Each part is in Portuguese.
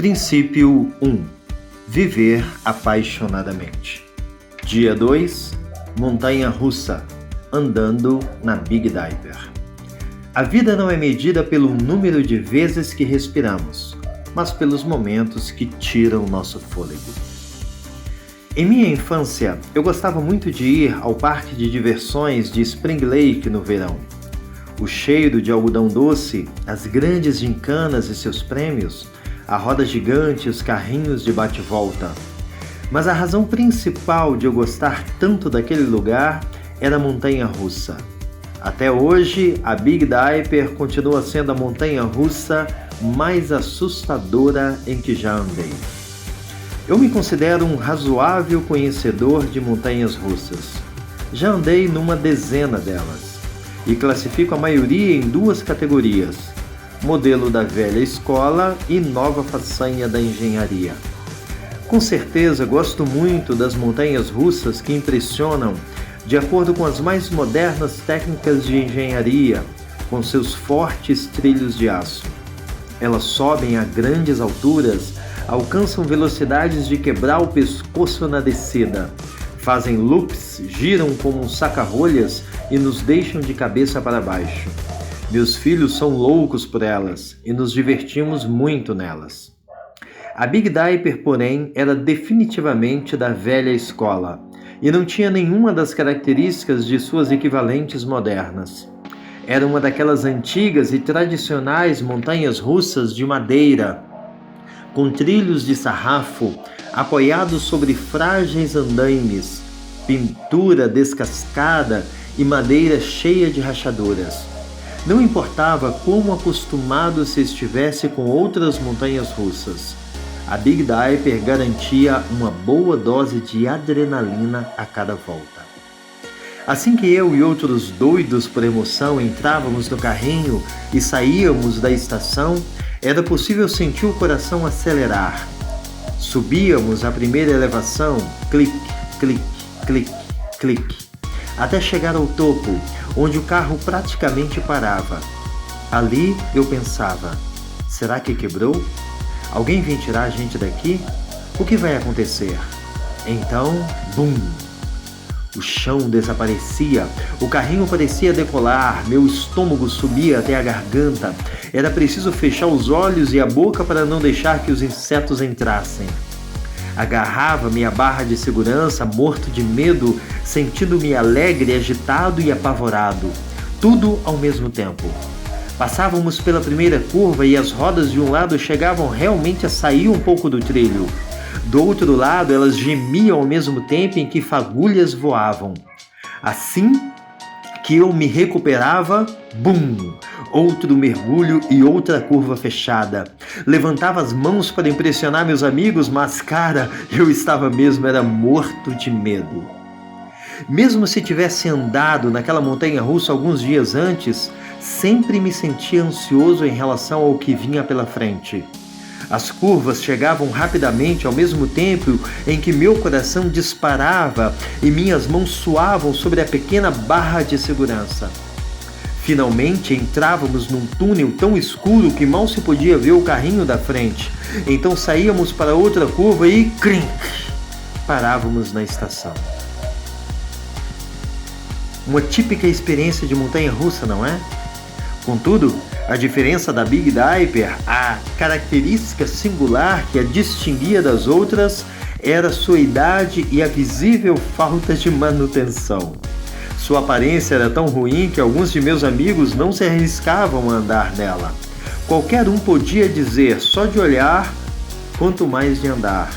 Princípio 1. Viver apaixonadamente. Dia 2. Montanha russa. Andando na Big Dipper. A vida não é medida pelo número de vezes que respiramos, mas pelos momentos que tiram nosso fôlego. Em minha infância, eu gostava muito de ir ao parque de diversões de Spring Lake no verão. O cheiro de algodão doce, as grandes gincanas e seus prêmios, a roda gigante e os carrinhos de bate-volta. Mas a razão principal de eu gostar tanto daquele lugar era a montanha-russa. Até hoje, a Big Dipper continua sendo a montanha-russa mais assustadora em que já andei. Eu me considero um razoável conhecedor de montanhas russas. Já andei numa dezena delas e classifico a maioria em duas categorias: modelo da velha escola e nova façanha da engenharia. Com certeza gosto muito das montanhas russas que impressionam de acordo com as mais modernas técnicas de engenharia, com seus fortes trilhos de aço. Elas sobem a grandes alturas, alcançam velocidades de quebrar o pescoço na descida, fazem loops, giram como um saca-rolhas e nos deixam de cabeça para baixo. Meus filhos são loucos por elas e nos divertimos muito nelas. A Big Dipper, porém, era definitivamente da velha escola e não tinha nenhuma das características de suas equivalentes modernas. Era uma daquelas antigas e tradicionais montanhas russas de madeira, com trilhos de sarrafo apoiados sobre frágeis andaimes, pintura descascada e madeira cheia de rachaduras. Não importava quão acostumado se estivesse com outras montanhas russas, a Big Dipper garantia uma boa dose de adrenalina a cada volta. Assim que eu e outros doidos por emoção entrávamos no carrinho e saíamos da estação, era possível sentir o coração acelerar. Subíamos a primeira elevação, clique, clique, clique, clique, até chegar ao topo, onde o carro praticamente parava. Ali eu pensava: será que quebrou? Alguém vem tirar a gente daqui? O que vai acontecer? Então, bum! O chão desaparecia, o carrinho parecia decolar, meu estômago subia até a garganta. Era preciso fechar os olhos e a boca para não deixar que os insetos entrassem. Agarrava minha barra de segurança, morto de medo, sentindo-me alegre, agitado e apavorado. Tudo ao mesmo tempo. Passávamos pela primeira curva e as rodas de um lado chegavam realmente a sair um pouco do trilho. Do outro lado, elas gemiam ao mesmo tempo em que fagulhas voavam. Assim que eu me recuperava, bum! Outro mergulho e outra curva fechada. Levantava as mãos para impressionar meus amigos, mas, cara, eu estava mesmo era morto de medo. Mesmo se tivesse andado naquela montanha-russa alguns dias antes, sempre me sentia ansioso em relação ao que vinha pela frente. As curvas chegavam rapidamente ao mesmo tempo em que meu coração disparava e minhas mãos suavam sobre a pequena barra de segurança. Finalmente entrávamos num túnel tão escuro que mal se podia ver o carrinho da frente. Então saíamos para outra curva e crink! Parávamos na estação. Uma típica experiência de montanha-russa, não é? Contudo, a diferença da Big Dipper, a característica singular que a distinguia das outras, era sua idade e a visível falta de manutenção. Sua aparência era tão ruim que alguns de meus amigos não se arriscavam a andar nela. Qualquer um podia dizer, só de olhar, quanto mais de andar,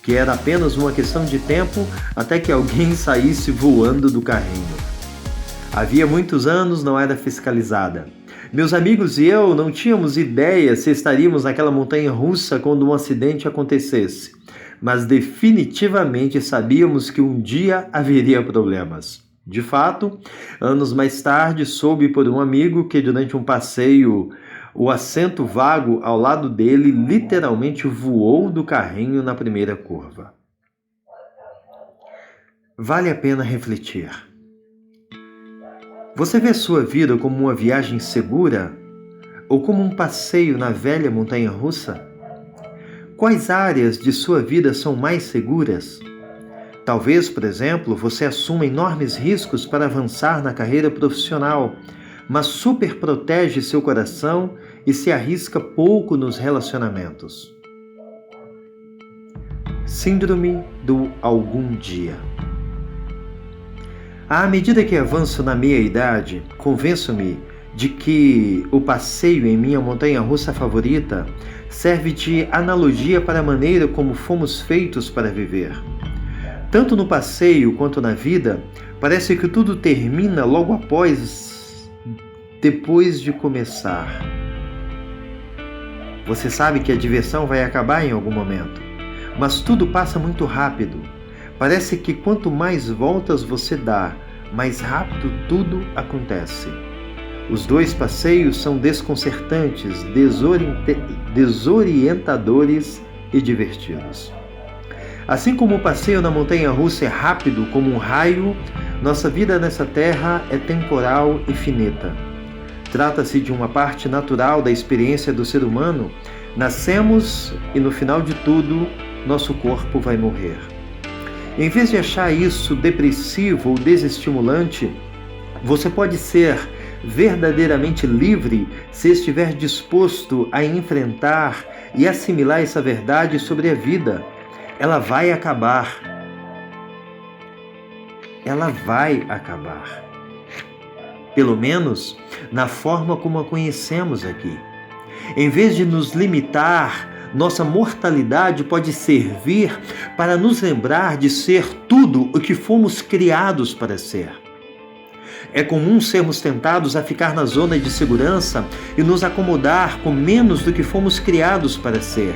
que era apenas uma questão de tempo até que alguém saísse voando do carrinho. Havia muitos anos não era fiscalizada. Meus amigos e eu não tínhamos ideia se estaríamos naquela montanha russa quando um acidente acontecesse, mas definitivamente sabíamos que um dia haveria problemas. De fato, anos mais tarde soube por um amigo que durante um passeio, o assento vago ao lado dele literalmente voou do carrinho na primeira curva. Vale a pena refletir. Você vê sua vida como uma viagem segura ou como um passeio na velha montanha-russa? Quais áreas de sua vida são mais seguras? Talvez, por exemplo, você assuma enormes riscos para avançar na carreira profissional, mas superprotege seu coração e se arrisca pouco nos relacionamentos. Síndrome do algum dia. À medida que avanço na meia-idade, convenço-me de que o passeio em minha montanha-russa favorita serve de analogia para a maneira como fomos feitos para viver. Tanto no passeio quanto na vida, parece que tudo termina logo depois de começar. Você sabe que a diversão vai acabar em algum momento, mas tudo passa muito rápido. Parece que quanto mais voltas você dá, mais rápido tudo acontece. Os dois passeios são desconcertantes, desorientadores e divertidos. Assim como o passeio na montanha-russa é rápido como um raio, nossa vida nessa terra é temporal e finita. Trata-se de uma parte natural da experiência do ser humano. Nascemos e no final de tudo, nosso corpo vai morrer. Em vez de achar isso depressivo ou desestimulante, você pode ser verdadeiramente livre se estiver disposto a enfrentar e assimilar essa verdade sobre a vida. Ela vai acabar. Ela vai acabar. Pelo menos na forma como a conhecemos aqui. Em vez de nos limitar, nossa mortalidade pode servir para nos lembrar de ser tudo o que fomos criados para ser. É comum sermos tentados a ficar na zona de segurança e nos acomodar com menos do que fomos criados para ser.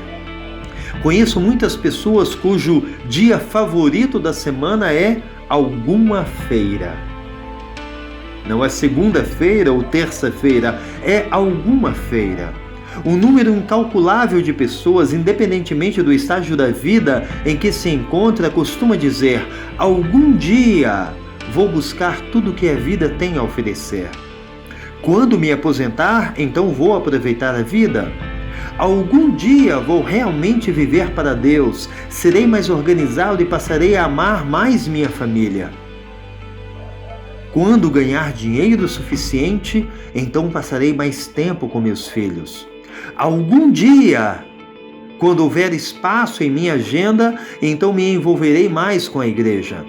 Conheço muitas pessoas cujo dia favorito da semana é alguma feira. Não é segunda-feira ou terça-feira, é alguma feira. Um número incalculável de pessoas, independentemente do estágio da vida em que se encontra, costuma dizer: algum dia vou buscar tudo que a vida tem a oferecer. Quando me aposentar, então vou aproveitar a vida. Algum dia vou realmente viver para Deus, serei mais organizado e passarei a amar mais minha família. Quando ganhar dinheiro suficiente, então passarei mais tempo com meus filhos. Algum dia, quando houver espaço em minha agenda, então me envolverei mais com a igreja.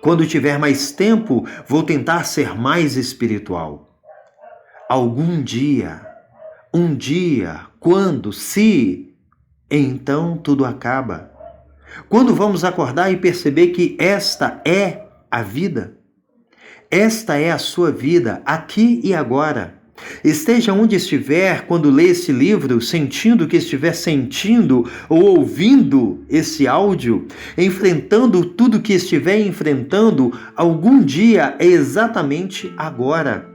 Quando tiver mais tempo, vou tentar ser mais espiritual. Algum dia, um dia, quando, se, então tudo acaba. Quando vamos acordar e perceber que esta é a vida? Esta é a sua vida, aqui e agora. Esteja onde estiver quando lê esse livro, sentindo o que estiver sentindo ou ouvindo esse áudio, enfrentando tudo o que estiver enfrentando, algum dia é exatamente agora.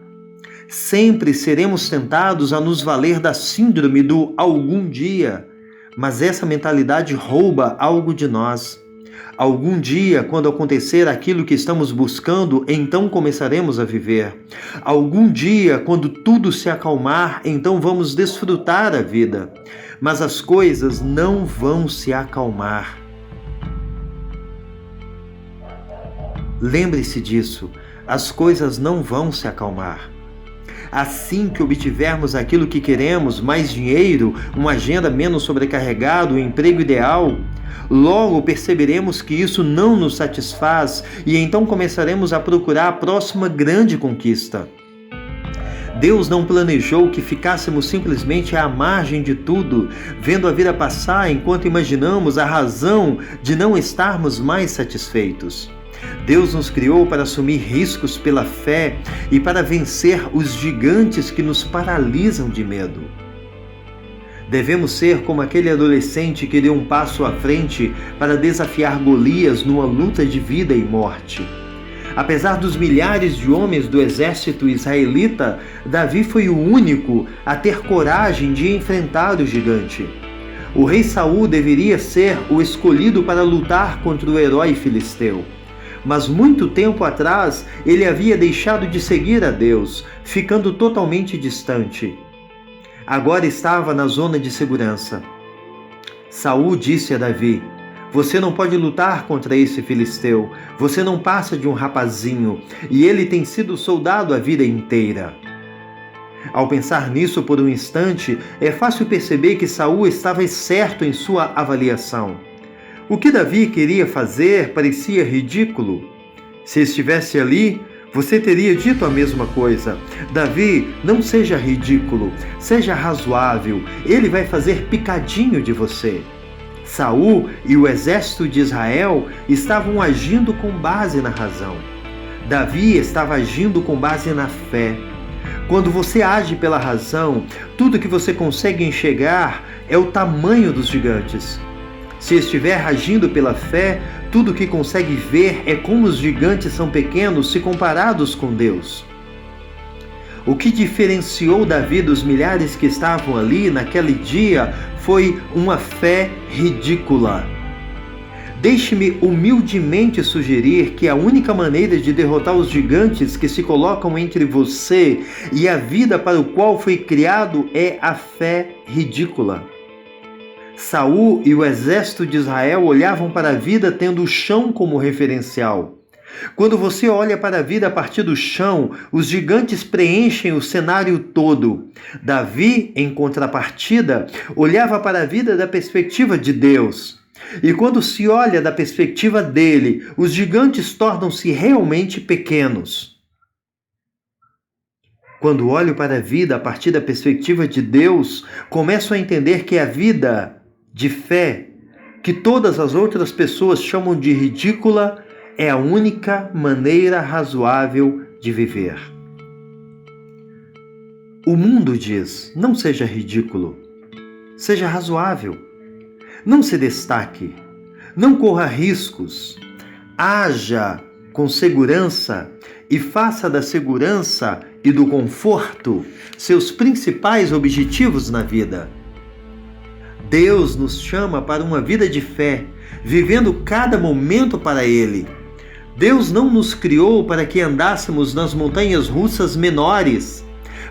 Sempre seremos tentados a nos valer da síndrome do algum dia, mas essa mentalidade rouba algo de nós. Algum dia, quando acontecer aquilo que estamos buscando, então começaremos a viver. Algum dia, quando tudo se acalmar, então vamos desfrutar a vida. Mas as coisas não vão se acalmar. Lembre-se disso, as coisas não vão se acalmar. Assim que obtivermos aquilo que queremos, mais dinheiro, uma agenda menos sobrecarregada, um emprego ideal, logo perceberemos que isso não nos satisfaz e então começaremos a procurar a próxima grande conquista. Deus não planejou que ficássemos simplesmente à margem de tudo, vendo a vida passar enquanto imaginamos a razão de não estarmos mais satisfeitos. Deus nos criou para assumir riscos pela fé e para vencer os gigantes que nos paralisam de medo. Devemos ser como aquele adolescente que deu um passo à frente para desafiar Golias numa luta de vida e morte. Apesar dos milhares de homens do exército israelita, Davi foi o único a ter coragem de enfrentar o gigante. O rei Saul deveria ser o escolhido para lutar contra o herói filisteu. Mas muito tempo atrás, ele havia deixado de seguir a Deus, ficando totalmente distante. Agora estava na zona de segurança. Saul disse a Davi: você não pode lutar contra esse filisteu. Você não passa de um rapazinho, e ele tem sido soldado a vida inteira. Ao pensar nisso por um instante, é fácil perceber que Saul estava certo em sua avaliação. O que Davi queria fazer parecia ridículo. Se estivesse ali, você teria dito a mesma coisa. Davi, não seja ridículo, seja razoável. Ele vai fazer picadinho de você. Saul e o exército de Israel estavam agindo com base na razão. Davi estava agindo com base na fé. Quando você age pela razão, tudo que você consegue enxergar é o tamanho dos gigantes. Se estiver agindo pela fé, tudo que consegue ver é como os gigantes são pequenos se comparados com Deus. O que diferenciou Davi dos milhares que estavam ali naquele dia foi uma fé ridícula. Deixe-me humildemente sugerir que a única maneira de derrotar os gigantes que se colocam entre você e a vida para o qual foi criado é a fé ridícula. Saul e o exército de Israel olhavam para a vida tendo o chão como referencial. Quando você olha para a vida a partir do chão, os gigantes preenchem o cenário todo. Davi, em contrapartida, olhava para a vida da perspectiva de Deus. E quando se olha da perspectiva dele, os gigantes tornam-se realmente pequenos. Quando olho para a vida a partir da perspectiva de Deus, começo a entender que a vida de fé, que todas as outras pessoas chamam de ridícula, é a única maneira razoável de viver. O mundo diz: não seja ridículo, seja razoável. Não se destaque, não corra riscos, haja com segurança e faça da segurança e do conforto seus principais objetivos na vida. Deus nos chama para uma vida de fé, vivendo cada momento para Ele. Deus não nos criou para que andássemos nas montanhas russas menores,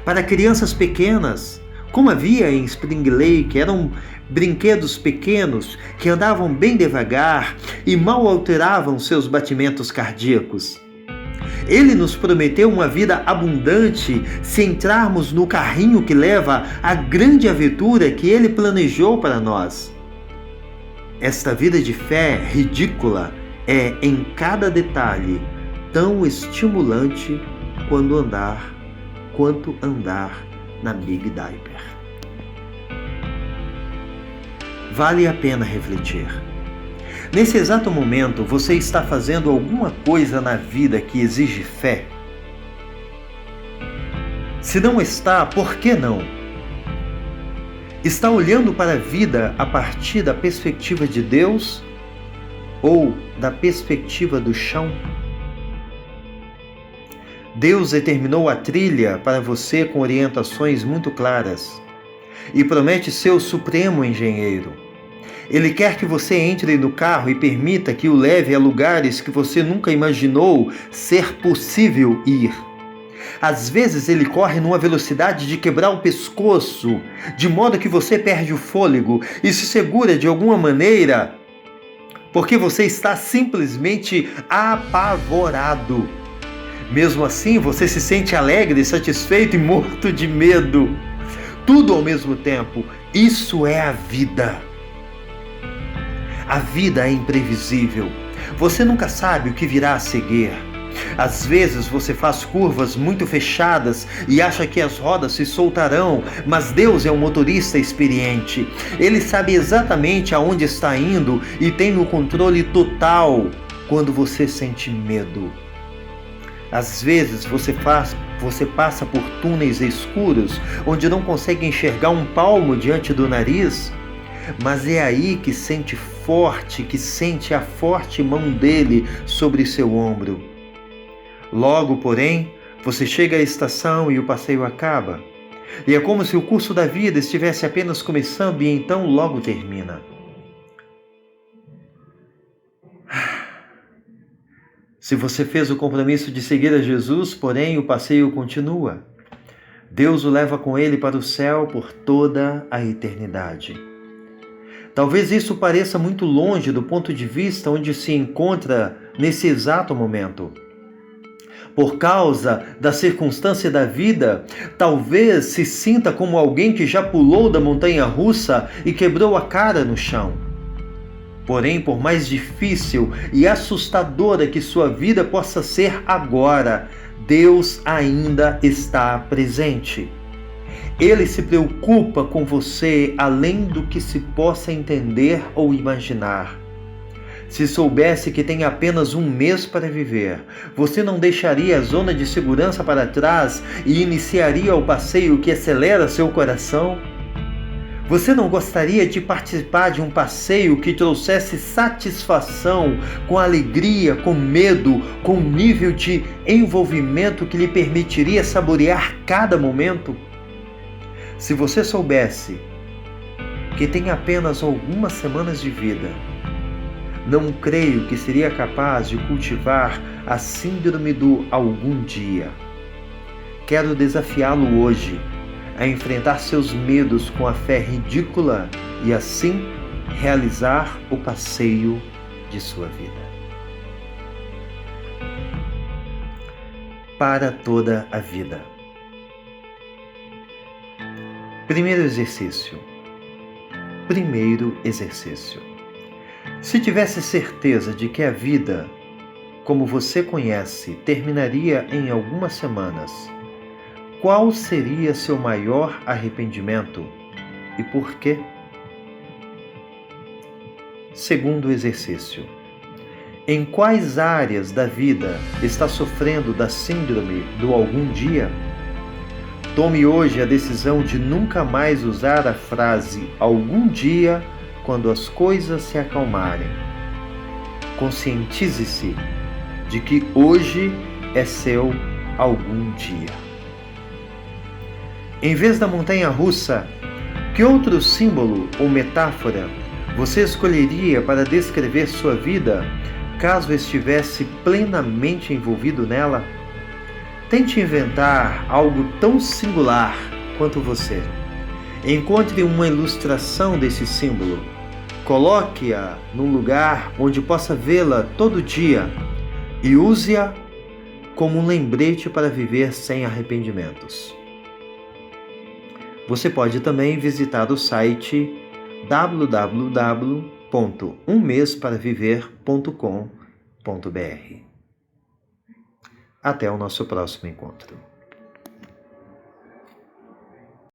para crianças pequenas, como havia em Spring Lake. Eram brinquedos pequenos que andavam bem devagar e mal alteravam seus batimentos cardíacos. Ele nos prometeu uma vida abundante se entrarmos no carrinho que leva à grande aventura que Ele planejou para nós. Esta vida de fé ridícula é, em cada detalhe, tão estimulante quanto andar na Big Dipper. Vale a pena refletir. Nesse exato momento, você está fazendo alguma coisa na vida que exige fé? Se não está, por que não? Está olhando para a vida a partir da perspectiva de Deus ou da perspectiva do chão? Deus determinou a trilha para você com orientações muito claras e promete ser o supremo engenheiro. Ele quer que você entre no carro e permita que o leve a lugares que você nunca imaginou ser possível ir. Às vezes ele corre numa velocidade de quebrar o pescoço, de modo que você perde o fôlego e se segura de alguma maneira, porque você está simplesmente apavorado. Mesmo assim, você se sente alegre, satisfeito e morto de medo. Tudo ao mesmo tempo. Isso é a vida. A vida é imprevisível. Você nunca sabe o que virá a seguir. Às vezes você faz curvas muito fechadas e acha que as rodas se soltarão, mas Deus é um motorista experiente. Ele sabe exatamente aonde está indo e tem o controle total quando você sente medo. Às vezes você passa por túneis escuros onde não consegue enxergar um palmo diante do nariz, mas é aí que sente a forte mão dele sobre seu ombro. Logo, porém, você chega à estação e o passeio acaba. E é como se o curso da vida estivesse apenas começando e então logo termina. Se você fez o compromisso de seguir a Jesus, porém o passeio continua. Deus o leva com ele para o céu por toda a eternidade. Talvez isso pareça muito longe do ponto de vista onde se encontra nesse exato momento. Por causa da circunstância da vida, talvez se sinta como alguém que já pulou da montanha-russa e quebrou a cara no chão. Porém, por mais difícil e assustadora que sua vida possa ser agora, Deus ainda está presente. Ele se preocupa com você além do que se possa entender ou imaginar. Se soubesse que tem apenas um mês para viver, você não deixaria a zona de segurança para trás e iniciaria o passeio que acelera seu coração? Você não gostaria de participar de um passeio que trouxesse satisfação, com alegria, com medo, com um nível de envolvimento que lhe permitiria saborear cada momento? Se você soubesse que tem apenas algumas semanas de vida, não creio que seria capaz de cultivar a síndrome do algum dia. Quero desafiá-lo hoje a enfrentar seus medos com a fé ridícula e assim realizar o passeio de sua vida. Para toda a vida. Primeiro exercício. Se tivesse certeza de que a vida, como você conhece, terminaria em algumas semanas, qual seria seu maior arrependimento e por quê? Segundo exercício. Em quais áreas da vida está sofrendo da síndrome do algum dia? Tome hoje a decisão de nunca mais usar a frase algum dia quando as coisas se acalmarem. Conscientize-se de que hoje é seu algum dia. Em vez da montanha-russa, que outro símbolo ou metáfora você escolheria para descrever sua vida caso estivesse plenamente envolvido nela? Tente inventar algo tão singular quanto você. Encontre uma ilustração desse símbolo. Coloque-a num lugar onde possa vê-la todo dia e use-a como um lembrete para viver sem arrependimentos. Você pode também visitar o site www.ummesparaviver.com.br. Até o nosso próximo encontro.